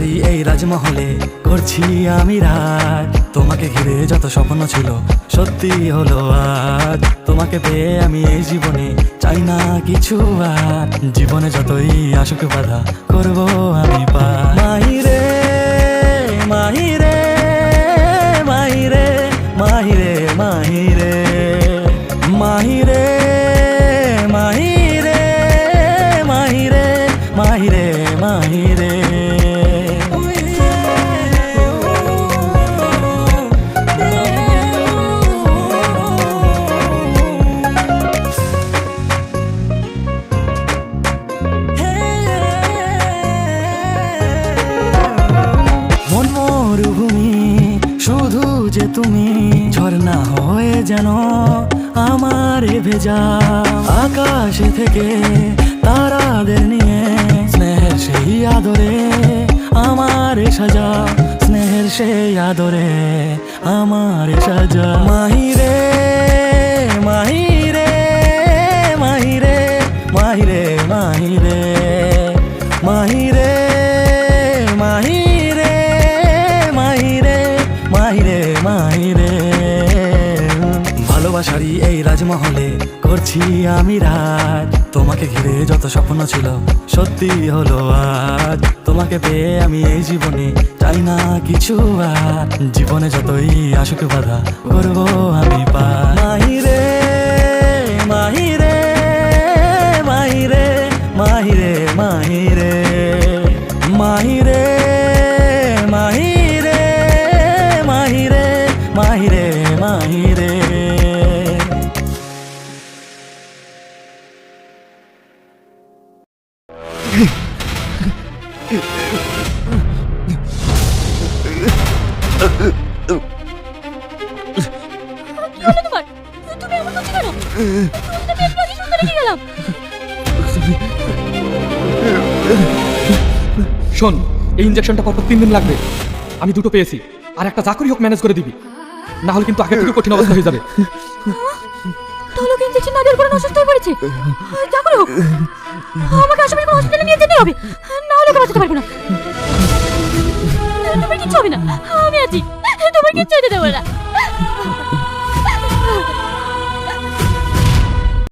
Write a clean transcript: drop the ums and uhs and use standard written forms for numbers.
ভালোবাসারই এই রাজমহলে করছি আমি রাজ। তোমাকে ঘিরে যত স্বপ্ন ছিল সত্যি হলো আজ। তোমাকে পেয়ে আমি এই জীবনে চাই না কিছু আর। জীবনে যতই আসুক বাধা করবো আমি পার। মাহিরে মাহিরে মাহিরে মাহিরে মাহিরে মাহিরে মাহিরে মাহিরে মাহিরে মাহিরে মন মরুভূমি শুধু যে তুমি ঝর্ণা হয়ে যেন আমারে ভেজা। আকাশে থেকে তারাদের নিয়ে স্নেহের সেই আদরে আমারে সাজা। স্নেহের সেই আদরে আমারে সাজা। মাহিরে মাহিরে মাহিরে মাহিরে মাহিরে মাহিরে মাহিরে মাহিরে মাহিরে মাহিরে ভালোবাসারই এই রাজমহলে করছি আমি রাজ। তোমাকে ঘিরে যত স্বপ্ন ছিল সত্যি হলো আজ। তোমাকে পেয়ে আমি এই জীবনে চাই না কিছু আর। জীবনে যতই আসুক বাধা করবো আমি পার। মাহিরে মাহিরে মাহিরে মাহিরে মাহিরে মাহিরে মাহিরে মাহিরে মাহিরে মাহিরে শোন, এই ইঞ্জেকশনটা পরপর 3 দিন লাগবে। আমি দুটো পেয়েছি, আর একটা চাকরি হোক ম্যানেজ করে দিবি, না হলে কিন্তু আগে থেকে কঠিন অবস্থা হয়ে যাবে। তাহলে কি ইঞ্জেকশন না দেওয়ার পরে অসুস্থ হয়ে পড়েছে? যা করে হোক আমাকে আসামের কোনো হসপিটালে নিয়ে যেতে হবে, না হলে বাঁচাতে পারবো না। তোমার কিচ্ছু হবে না, আমি আছি, তোমার কিচ্ছু হতে দেবো না।